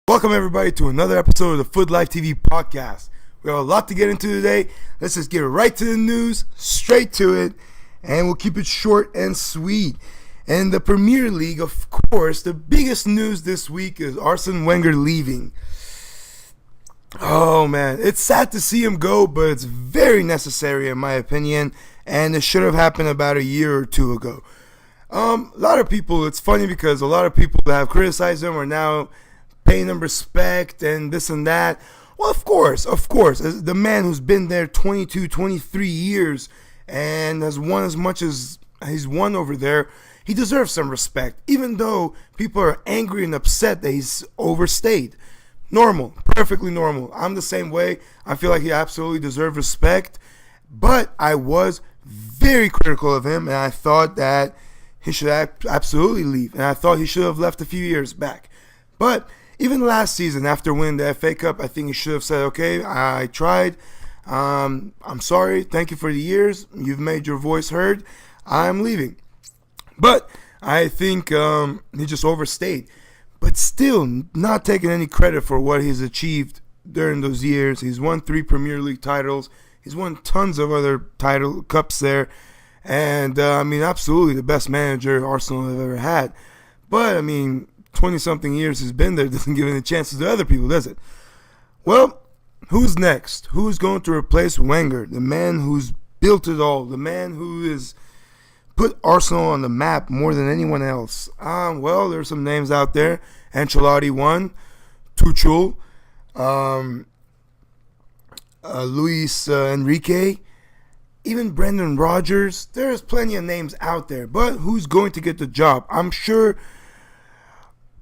Welcome everybody to another episode of the Futlife Tv Podcast. We have a lot to get into today. Let's just get right to the news, straight to it, and we'll keep it short and sweet. And the Premier League, of course, the biggest news this week is Arsene Wenger leaving. Oh man, it's sad to see him go, but it's very necessary in my opinion, and it should have happened about a year or two ago. A lot of people, it's funny because a lot of people that have criticized him are now paying him respect and this and that. Well, of course, as the man who's been there 22, 23 years and has won as much as he's won over there, he deserves some respect, even though people are angry and upset that he's overstayed. Normal, perfectly normal. I'm the same way. I feel like he absolutely deserves respect, but I was very critical of him, and I thought that he should absolutely leave, and I thought he should have left a few years back. But even last season, after winning the FA Cup, I think he should have said, okay, I tried. I'm sorry. Thank you for the years. You've made your voice heard. I'm leaving. But I think he just overstayed. But still, not taking any credit for what he's achieved during those years. He's won 3 Premier League titles. He's won tons of other cups there. And, absolutely the best manager Arsenal have ever had. But, 20-something years he's been there doesn't give any chances to other people, does it? Well, who's next? Who's going to replace Wenger? The man who's built it all. The man who has put Arsenal on the map more than anyone else. Well, there's some names out there. Ancelotti won. Tuchel. Luis Enrique. Even Brendan Rodgers. There's plenty of names out there. But who's going to get the job? I'm sure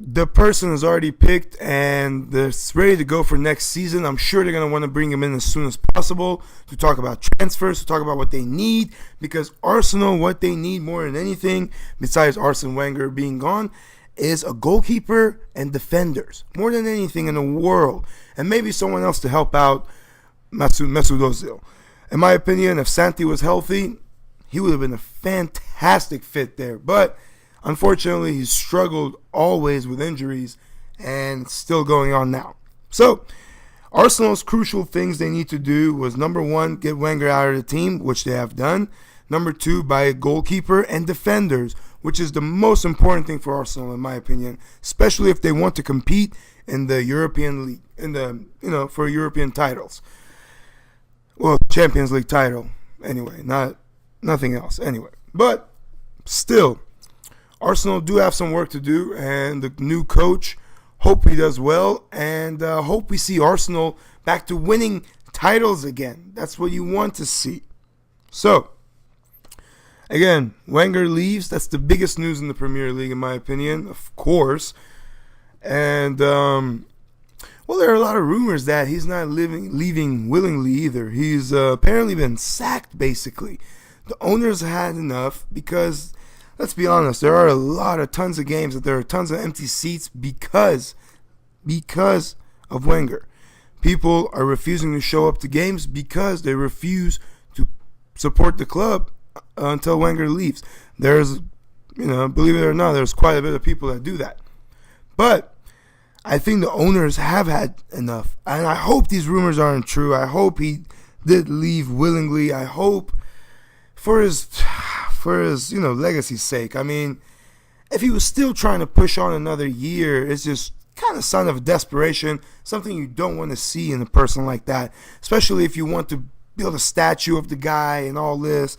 the person is already picked and they're ready to go for next season. I'm sure they're going to want to bring him in as soon as possible to talk about transfers, to talk about what they need, because Arsenal, what they need more than anything, besides Arsene Wenger being gone, is a goalkeeper and defenders, more than anything in the world, and maybe someone else to help out Mesut Ozil. In my opinion, if Santi was healthy, he would have been a fantastic fit there, but unfortunately, he's struggled always with injuries and it's still going on now. So, Arsenal's crucial things they need to do was, number 1, get Wenger out of the team, which they have done. Number 2, buy a goalkeeper and defenders, which is the most important thing for Arsenal, in my opinion, especially if they want to compete in the European League, for European titles. Well, Champions League title, anyway, nothing else, anyway. But still, Arsenal do have some work to do, and the new coach, hope he does well, and hope we see Arsenal back to winning titles again. That's what you want to see. So, again, Wenger leaves. That's the biggest news in the Premier League, in my opinion, of course. And, there are a lot of rumors that he's not leaving willingly either. He's apparently been sacked, basically. The owners had enough because, let's be honest, there are tons of games that there are tons of empty seats because of Wenger. People are refusing to show up to games because they refuse to support the club until Wenger leaves. There's, believe it or not, there's quite a bit of people that do that. But I think the owners have had enough. And I hope these rumors aren't true. I hope he did leave willingly. I hope for his legacy's sake. If he was still trying to push on another year, it's just kind of a sign of desperation, something you don't want to see in a person like that, especially if you want to build a statue of the guy and all this.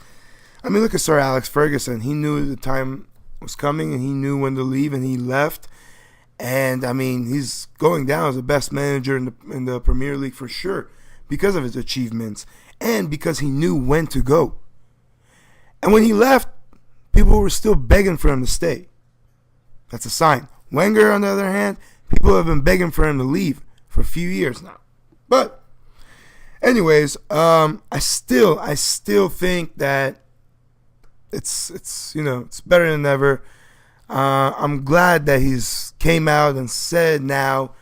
Look at Sir Alex Ferguson. He knew the time was coming and he knew when to leave, and he left. And, he's going down as the best manager in the Premier League for sure because of his achievements and because he knew when to go. And when he left, people were still begging for him to stay. That's a sign. Wenger, on the other hand, people have been begging for him to leave for a few years now. But, anyways, I still think that it's better than ever. I'm glad that he's came out and said now.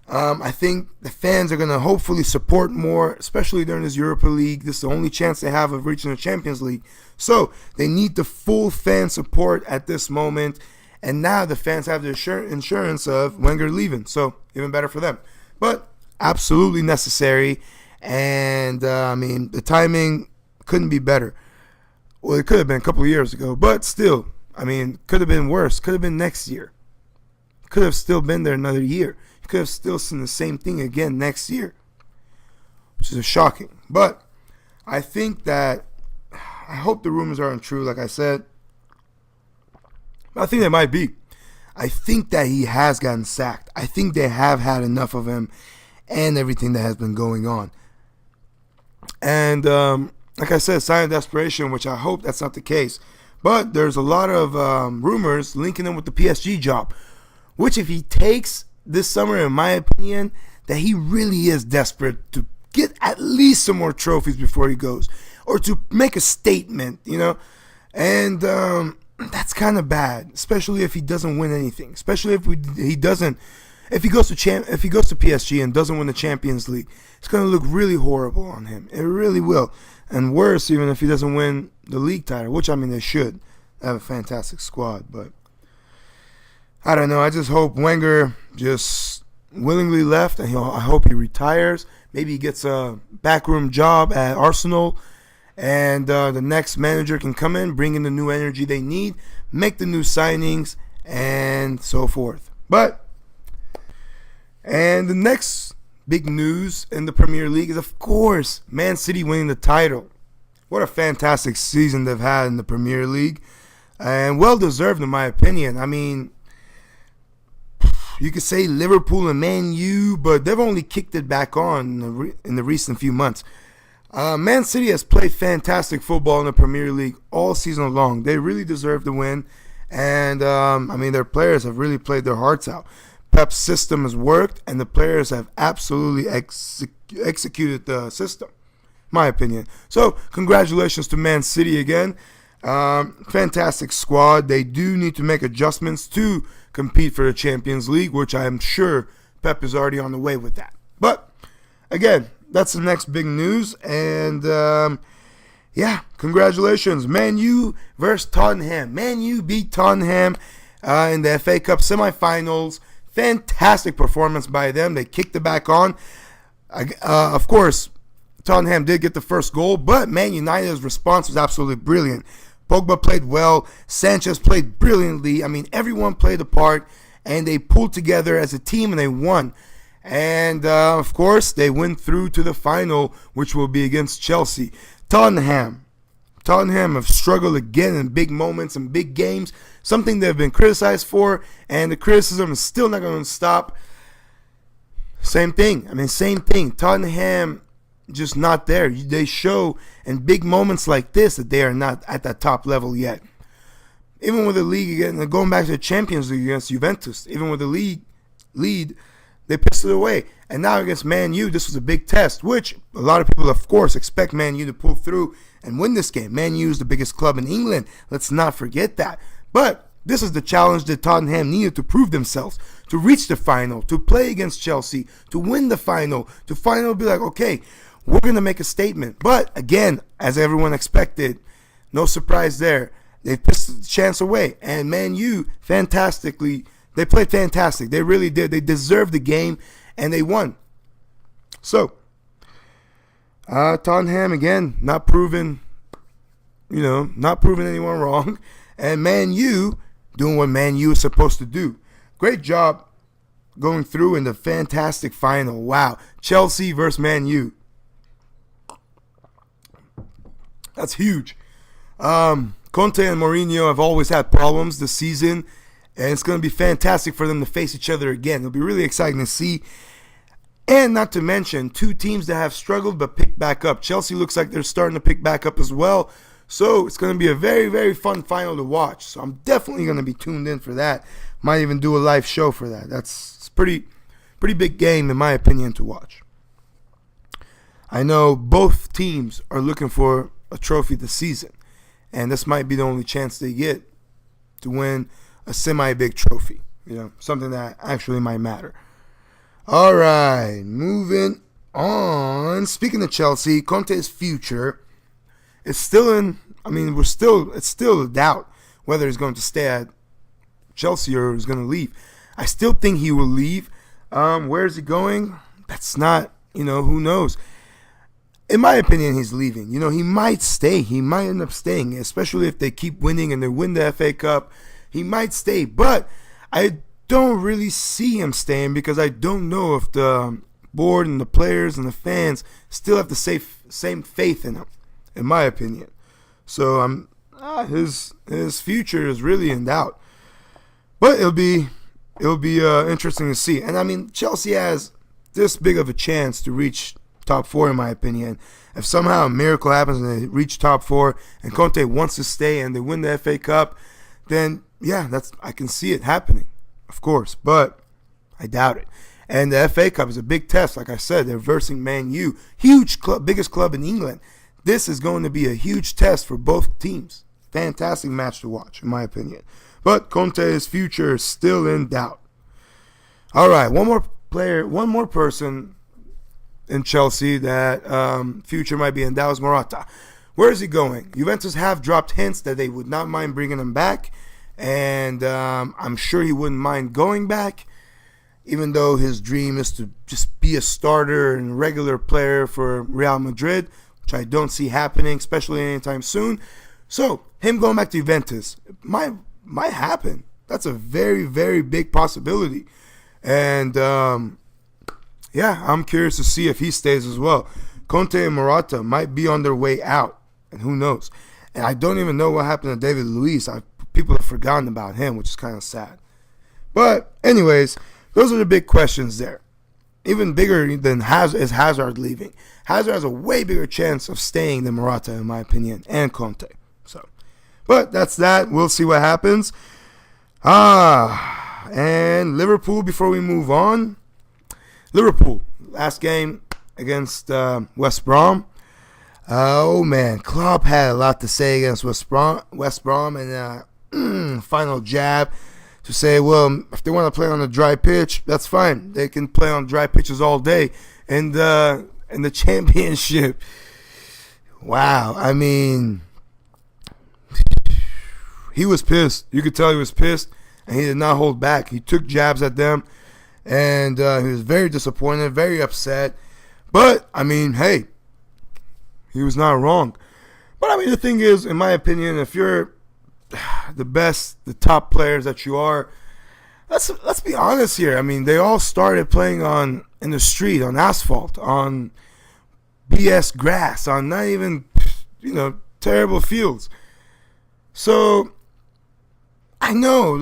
I think the fans are going to hopefully support more, especially during this Europa League. This is the only chance they have of reaching the Champions League. So they need the full fan support at this moment. And now the fans have the insurance of Wenger leaving. So even better for them. But absolutely necessary. And, the timing couldn't be better. Well, it could have been a couple of years ago. But still, could have been worse. Could have been next year. Could have still been there another year. You could have still seen the same thing again next year. Which is shocking. But I think that, I hope the rumors aren't true, like I said. I think they might be. I think that he has gotten sacked. I think they have had enough of him and everything that has been going on. And like I said, sign of desperation, which I hope that's not the case. But there's a lot of rumors linking him with the PSG job, which if he takes this summer, in my opinion, that he really is desperate to get at least some more trophies before he goes, or to make a statement, and that's kind of bad, especially if he doesn't win anything, especially if he goes to PSG and doesn't win the Champions League. It's going to look really horrible on him. It really will. And worse, even if he doesn't win the league title, which they should. They have a fantastic squad, but I don't know. I just hope Wenger just willingly left, and I hope he retires. Maybe he gets a backroom job at Arsenal, and the next manager can come in, bring in the new energy they need, make the new signings, and so forth. And the next big news in the Premier League is, of course, Man City winning the title. What a fantastic season they've had in the Premier League, and well-deserved in my opinion. You could say Liverpool and Man U, but they've only kicked it back on in the recent few months. Man City has played fantastic football in the Premier League all season long. They really deserve to win, and their players have really played their hearts out. Pep's system has worked, and the players have absolutely executed the system, my opinion. So, congratulations to Man City again. Fantastic squad. They do need to make adjustments to compete for the Champions League, which I am sure Pep is already on the way with that. But, again, that's the next big news. And, congratulations. Man U versus Tottenham. Man U beat Tottenham in the FA Cup semifinals. Fantastic performance by them. They kicked it back on. Of course, Tottenham did get the first goal, but Man United's response was absolutely brilliant. Pogba played well. Sanchez played brilliantly. Everyone played a part, and they pulled together as a team, and they won. And, of course, they went through to the final, which will be against Chelsea. Tottenham have struggled again in big moments and big games, something they've been criticized for, and the criticism is still not going to stop. Same thing. Tottenham just not there. They show in big moments like this that they are not at that top level yet. Even with the league again, going back to the Champions League against Juventus, even with the league lead, they pissed it away. And now against Man U, this was a big test, which a lot of people, of course, expect Man U to pull through and win this game. Man U is the biggest club in England. Let's not forget that. But this is the challenge that Tottenham needed to prove themselves, to reach the final, to play against Chelsea, to win the final, to finally be like, okay, we're going to make a statement. But again, as everyone expected, no surprise there. They pissed the chance away. And Man U, they played fantastic. They really did. They deserved the game, and they won. So, Tottenham, again, not proving anyone wrong. And Man U doing what Man U is supposed to do. Great job going through in the fantastic final. Wow. Chelsea versus Man U. That's huge. Conte and Mourinho have always had problems this season, and it's going to be fantastic for them to face each other again. It'll be really exciting to see. And not to mention, two teams that have struggled but picked back up. Chelsea looks like they're starting to pick back up as well. So it's going to be a very, very fun final to watch. So I'm definitely going to be tuned in for that. Might even do a live show for that. It's pretty big game, in my opinion, to watch. I know both teams are looking for a trophy this season, and this might be the only chance they get to win a semi-big trophy, something that actually might matter. All right, moving on. Speaking of Chelsea, Conte's future is still it's still a doubt whether he's going to stay at Chelsea or is going to leave. I still think he will leave. Where is he going? That's not, who knows. In my opinion, he's leaving. He might stay. He might end up staying, especially if they keep winning and they win the FA Cup. He might stay, but I don't really see him staying because I don't know if the board and the players and the fans still have the same faith in him, in my opinion. So his future is really in doubt. But it'll be interesting to see. And I mean, Chelsea has this big of a chance to reach top 4, in my opinion. If somehow a miracle happens and they reach top 4 and Conte wants to stay and they win the FA Cup, then yeah, I can see it happening, of course, but I doubt it. And the FA Cup is a big test. Like I said, they're versing Man U, huge club, biggest club in England. This is going to be a huge test for both teams. Fantastic match to watch, in my opinion. But Conte's future is still in doubt. All right, one more person in Chelsea that future might be in doubt is Morata. Where is he going? Juventus have dropped hints that they would not mind bringing him back. And I'm sure he wouldn't mind going back, even though his dream is to just be a starter and regular player for Real Madrid, which I don't see happening, especially anytime soon. So him going back to Juventus might happen. That's a very, very big possibility. And yeah, I'm curious to see if he stays as well. Conte and Morata might be on their way out, and who knows. And I don't even know what happened to David Luiz. People have forgotten about him, which is kind of sad. But anyways, those are the big questions there. Even bigger than is Hazard leaving. Hazard has a way bigger chance of staying than Morata, in my opinion, and Conte. But that's that. We'll see what happens. And Liverpool, before we move on. Liverpool, last game against West Brom. Oh, man. Klopp had a lot to say against West Brom and final jab to say, well, if they want to play on a dry pitch, that's fine. They can play on dry pitches all day. And in the championship, wow. I mean, he was pissed. You could tell he was pissed, and he did not hold back. He took jabs at them, and he was very disappointed, very upset. But, I mean, hey, he was not wrong. But, I mean, the thing is, in my opinion, if you're the top players that you are, let's be honest here. I mean, they all started playing in the street, on asphalt, on BS grass, on not even, terrible fields. So I know,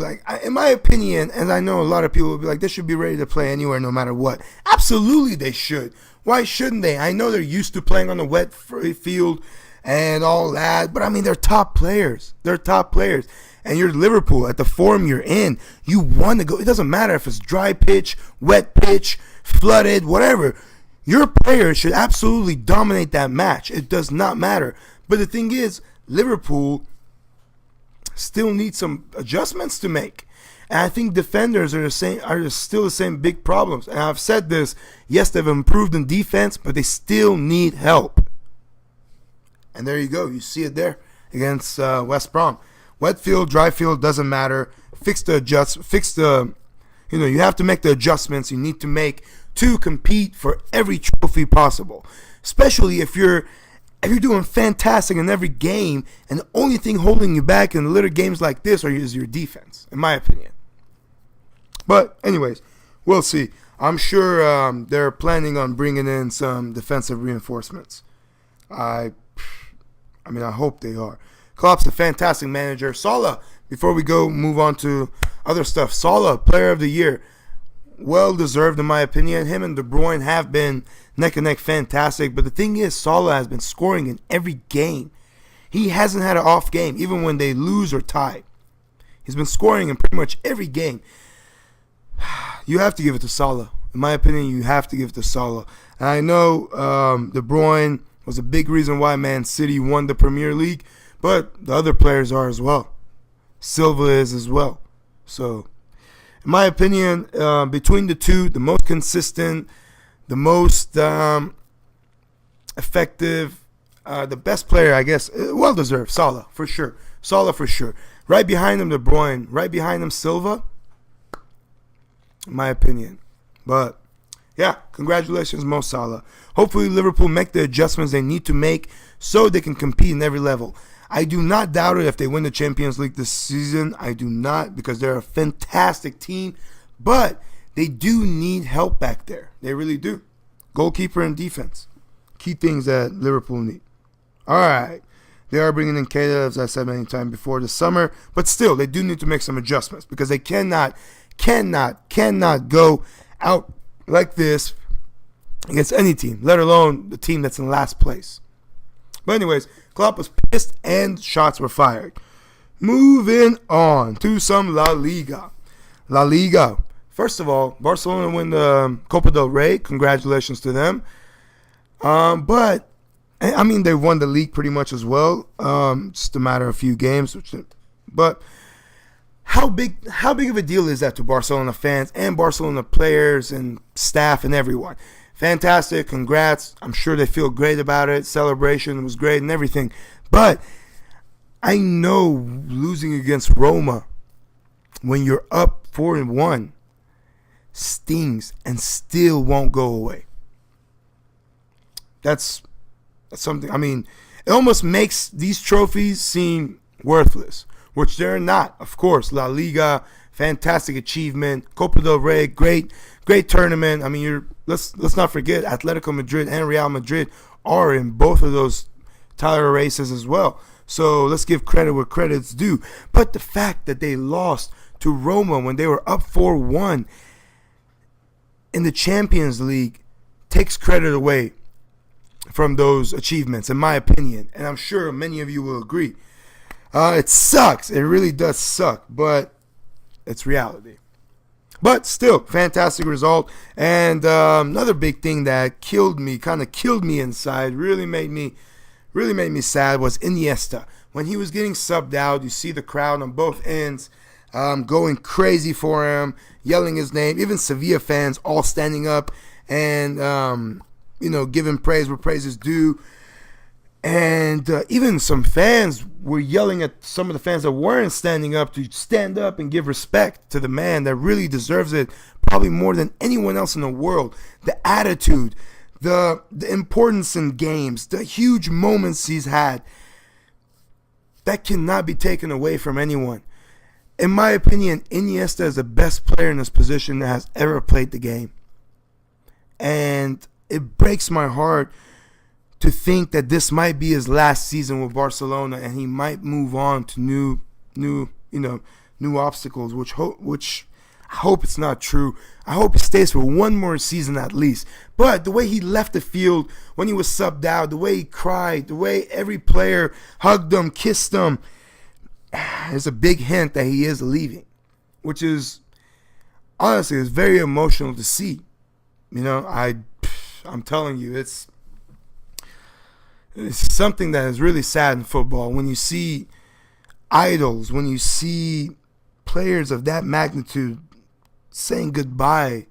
in my opinion, and I know a lot of people will be like, they should be ready to play anywhere no matter what. Absolutely they should. Why shouldn't they? I know they're used to playing on the wet field and all that, but I mean, they're top players. They're top players. And you're Liverpool, at the form you're in, you want to go. It doesn't matter if it's dry pitch, wet pitch, flooded, whatever. Your players should absolutely dominate that match. It does not matter. But the thing is, Liverpool still need some adjustments to make. And I think defenders are still the same big problems. And I've said this, yes, they've improved in defense, but they still need help. And there you go. You see it there against West Brom. Wet field, dry field, doesn't matter. You have to make the adjustments you need to make to compete for every trophy possible. Especially if you're doing fantastic in every game, and the only thing holding you back in little games like this is your defense, in my opinion. But anyways, we'll see. I'm sure they're planning on bringing in some defensive reinforcements. I hope they are. Klopp's a fantastic manager. Salah, before we move on to other stuff. Salah, player of the year. Well deserved, in my opinion. Him and De Bruyne have been neck and neck fantastic. But the thing is, Salah has been scoring in every game. He hasn't had an off game, even when they lose or tie. He's been scoring in pretty much every game. You have to give it to Salah. In my opinion, you have to give it to Salah. And I know De Bruyne was a big reason why Man City won the Premier League. But the other players are as well. Silva is as well. So, in my opinion, between the two, the most consistent, the most effective, the best player, I guess, well-deserved, Salah, for sure. Salah, for sure. Right behind him, De Bruyne. Right behind him, Silva. In my opinion. But, yeah, congratulations, Mo Salah. Hopefully Liverpool make the adjustments they need to make so they can compete in every level. I do not doubt it if they win the Champions League this season. I do not, because they're a fantastic team. But they do need help back there. They really do. Goalkeeper and defense. Key things that Liverpool need. All right. They are bringing in Keita, as I said many times before, the summer. But still, they do need to make some adjustments because they cannot go out like this against any team, let alone the team that's in last place. But anyways, Klopp was pissed and shots were fired. Moving on to some La Liga. La Liga. First of all, Barcelona win the Copa del Rey. Congratulations to them. But I mean, they won the league pretty much as well. Just a matter of a few games. But how big of a deal is that to Barcelona fans and Barcelona players and staff and everyone? Fantastic. Congrats. I'm sure they feel great about it. Celebration was great and everything. But I know losing against Roma when you're up 4-1 stings and still won't go away. That's something, I mean, it almost makes these trophies seem worthless, which they're not. Of course, La Liga, fantastic achievement. Copa del Rey, great tournament. I mean, let's not forget Atletico Madrid and Real Madrid are in both of those title races as well. So let's give credit where credit's due. But the fact that they lost to Roma when they were up 4-1 in the Champions League takes credit away from those achievements, in my opinion. And I'm sure many of you will agree. It sucks. It really does suck, but it's reality. But still, fantastic result. And another big thing that kind of killed me inside, really made me sad, was Iniesta. When he was getting subbed out, you see the crowd on both ends going crazy for him, yelling his name. Even Sevilla fans all standing up and giving praise where praise is due. And even some fans were yelling at some of the fans that weren't standing up to stand up and give respect to the man that really deserves it, probably more than anyone else in the world. The attitude, the importance in games, the huge moments he's had, that cannot be taken away from anyone. In my opinion, Iniesta is the best player in this position that has ever played the game. And it breaks my heart to think that this might be his last season with Barcelona and he might move on to new obstacles, which I hope it's not true. I hope he stays for one more season at least. But the way he left the field when he was subbed out, the way he cried, the way every player hugged him, kissed him, is a big hint that he is leaving, which is honestly is very emotional to see. I'm telling you, it's something that is really sad in football when you see idols, when you see players of that magnitude saying goodbye.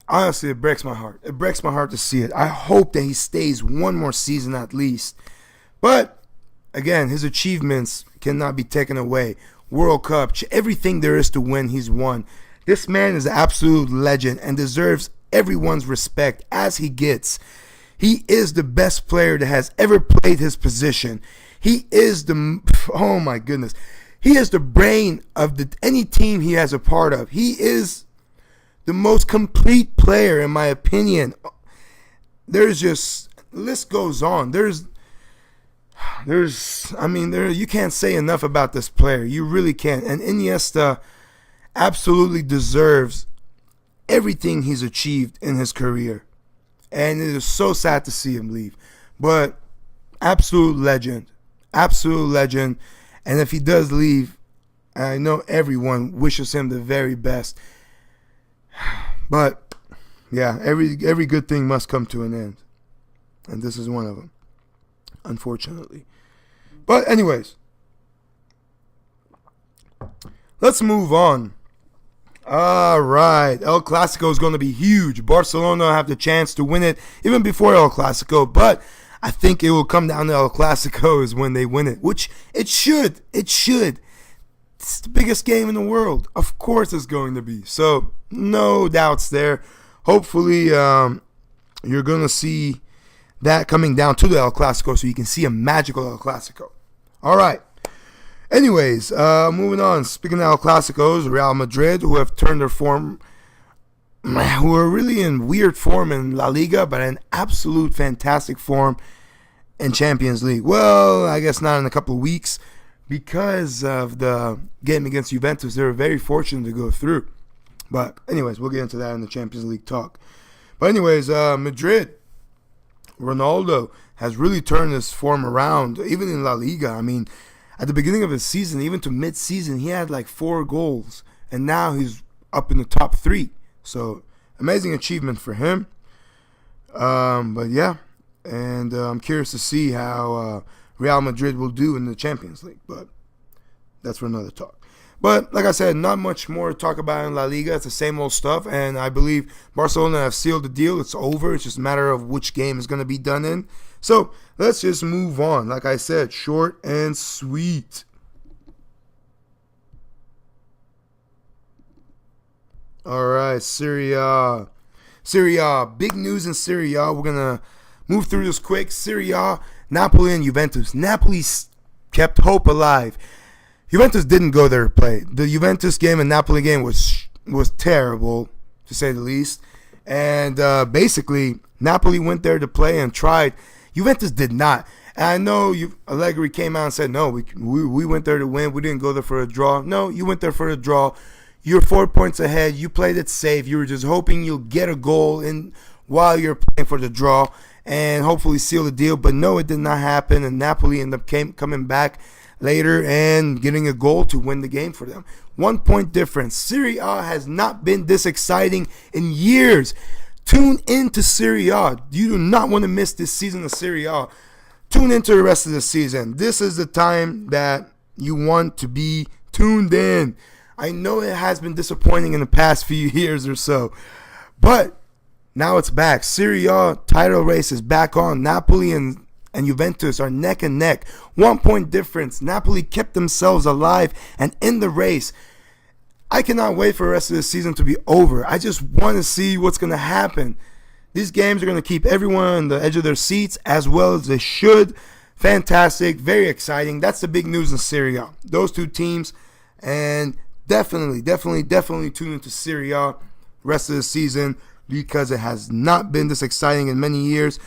Honestly, it breaks my heart. It breaks my heart to see it. I hope that he stays one more season at least. But again, his achievements cannot be taken away. World Cup, everything there is to win, he's won. This man is an absolute legend and deserves everyone's respect as he gets. He is the best player that has ever played his position. He is oh my goodness. He is the brain of any team he has a part of. He is the most complete player, in my opinion. There's just, the list goes on. You can't say enough about this player. You really can't. And Iniesta absolutely deserves everything he's achieved in his career. And it is so sad to see him leave. But absolute legend. Absolute legend. And if he does leave, I know everyone wishes him the very best. But yeah, every good thing must come to an end. And this is one of them, unfortunately. But anyways, let's move on. All right, El Clasico is going to be huge. Barcelona have the chance to win it even before El Clasico, but I think it will come down to El Clasico when they win it, which it should. It should. It's the biggest game in the world. Of course it's going to be. So, no doubts there. Hopefully, you're going to see that coming down to the El Clasico so you can see a magical El Clasico. All right. Anyways, moving on. Speaking of El Clasicos, Real Madrid, who have turned their form, who are really in weird form in La Liga, but in absolute fantastic form in Champions League. Well, I guess not in a couple of weeks. Because of the game against Juventus, they were very fortunate to go through. But anyways, we'll get into that in the Champions League talk. But anyways, Madrid, Ronaldo has really turned his form around, even in La Liga. I mean, at the beginning of his season, even to mid-season, he had like 4 goals. And now he's up in the top 3. So, amazing achievement for him. But yeah, and I'm curious to see how Real Madrid will do in the Champions League, but that's for another talk. But like I said, not much more to talk about in La Liga. It's the same old stuff, and I believe Barcelona have sealed the deal. It's over. It's just a matter of which game is going to be done in. So let's just move on. Like I said, short and sweet. All right, Serie A. Serie A. Big news in Serie A. We're going to move through this quick. Serie A. Napoli and Juventus. Napoli kept hope alive. Juventus didn't go there to play. The Juventus game and Napoli game was terrible, to say the least. And basically, Napoli went there to play and tried. Juventus did not. And I know Allegri came out and said, no, we went there to win. We didn't go there for a draw. No, you went there for a draw. You're 4 points ahead. You played it safe. You were just hoping you'll get a goal in while you're playing for the draw and hopefully seal the deal. But no, it did not happen. And Napoli ended up coming back later and getting a goal to win the game for them. 1 point difference. Serie A has not been this exciting in years. Tune into Serie A. You do not want to miss this season of Serie A. Tune into the rest of the season. This is the time that you want to be tuned in. I know it has been disappointing in the past few years or so, but now it's back. Serie A title race is back on. Napoli and Juventus are neck and neck. 1 point difference. Napoli kept themselves alive and in the race. I cannot wait for the rest of the season to be over. I just want to see what's going to happen. These games are going to keep everyone on the edge of their seats as well as they should. Fantastic. Very exciting. That's the big news in Serie A. Those two teams. And definitely tune into Serie A rest of the season because it has not been this exciting in many years.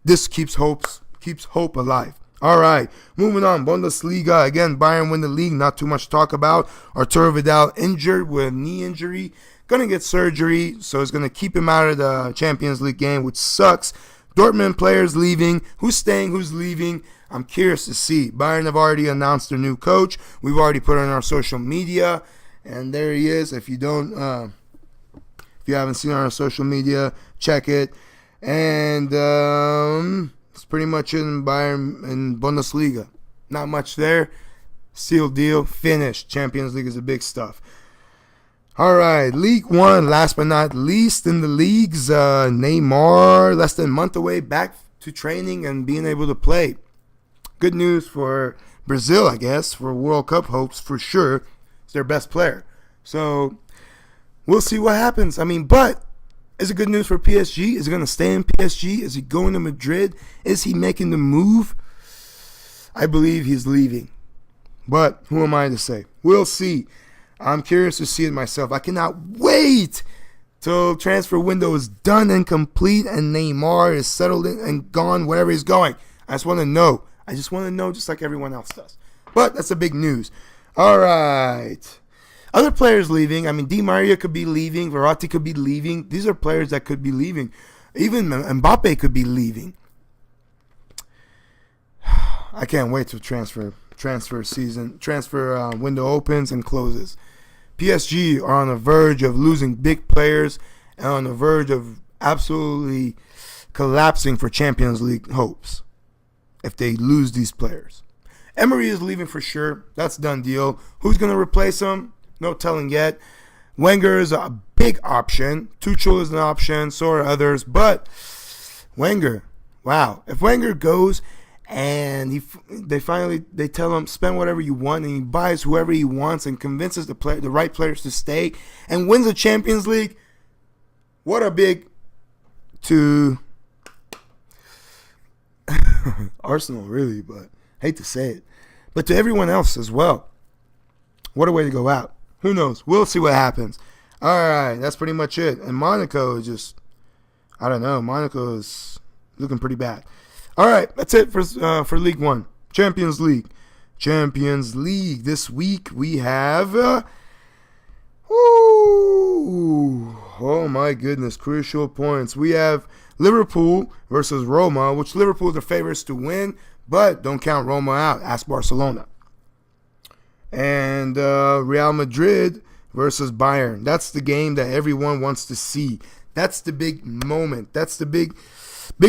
This keeps hope alive. All right, moving on. Bundesliga. Again, Bayern win the league. Not too much to talk about. Arturo Vidal injured with a knee injury. Going to get surgery, so it's going to keep him out of the Champions League game, which sucks. Dortmund players leaving. Who's staying? Who's leaving? I'm curious to see. Bayern have already announced their new coach. We've already put it on our social media, and there he is. If you haven't seen it on our social media, check it. And it's pretty much in Bayern in Bundesliga. Not much there. Sealed deal. Finished. Champions League is the big stuff. All right, League One. Last but not least in the leagues, Neymar less than a month away back to training and being able to play. Good news for Brazil, I guess, for World Cup hopes for sure. It's their best player. So we'll see what happens. I mean, but is it good news for PSG? Is he going to stay in PSG? Is he going to Madrid? Is he making the move? I believe he's leaving. But who am I to say? We'll see. I'm curious to see it myself. I cannot wait till transfer window is done and complete and Neymar is settled in and gone wherever he's going. I just want to know. Just like everyone else does. But that's the big news. All right. Other players leaving. I mean, Di Maria could be leaving. Verratti could be leaving. These are players that could be leaving. Even Mbappe could be leaving. I can't wait till transfer window opens and closes. PSG are on the verge of losing big players and on the verge of absolutely collapsing for Champions League hopes if they lose these players. Emery is leaving for sure. That's a done deal. Who's going to replace him? No telling yet. Wenger is a big option. Tuchel is an option. So are others. But Wenger Wow. If Wenger goes and they tell him spend whatever you want, and he buys whoever he wants and convinces the right players to stay and wins the Champions League, what a big to Arsenal, really, but hate to say it, but to everyone else as well. What a way to go out. Who knows? We'll see what happens. All right, that's pretty much it. And Monaco is just, I don't know. Monaco is looking pretty bad. All right, that's it for League One. Champions League. This week we have, oh my goodness, crucial points. We have Liverpool versus Roma, which Liverpool are the favorites to win, but don't count Roma out. Ask Barcelona. And Real Madrid versus Bayern. That's the game that everyone wants to see. That's the big moment. That's the big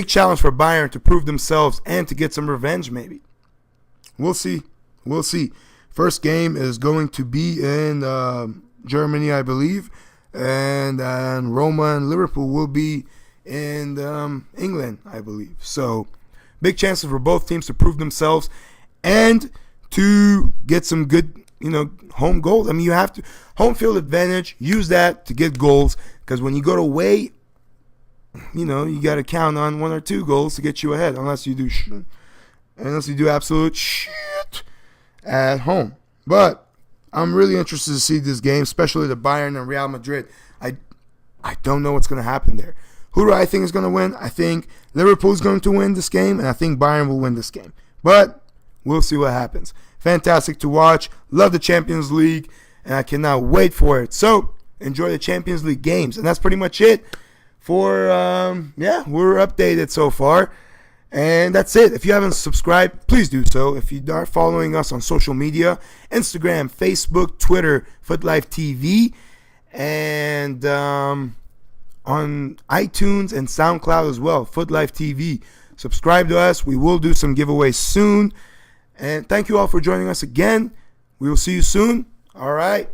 challenge for Bayern to prove themselves and to get some revenge, maybe. We'll see. First game is going to be in Germany, I believe. And Roma and Liverpool will be in England, I believe. So, big chances for both teams to prove themselves and to get some good, home goals. I mean, you have to home field advantage. Use that to get goals, because when you go to away, you got to count on 1 or 2 goals to get you ahead, unless you do absolute shit at home. But I'm really interested to see this game, especially the Bayern and Real Madrid. I don't know what's going to happen there. Who do I think is going to win? I think Liverpool's going to win this game, and I think Bayern will win this game. But we'll see what happens. Fantastic to watch. Love the Champions League, and I cannot wait for it. So, enjoy the Champions League games. And that's pretty much it for, we're updated so far. And that's it. If you haven't subscribed, please do so. If you are following us on social media, Instagram, Facebook, Twitter, Futlife TV, and on iTunes and SoundCloud as well, Futlife TV. Subscribe to us. We will do some giveaways soon. And thank you all for joining us again. We will see you soon. All right.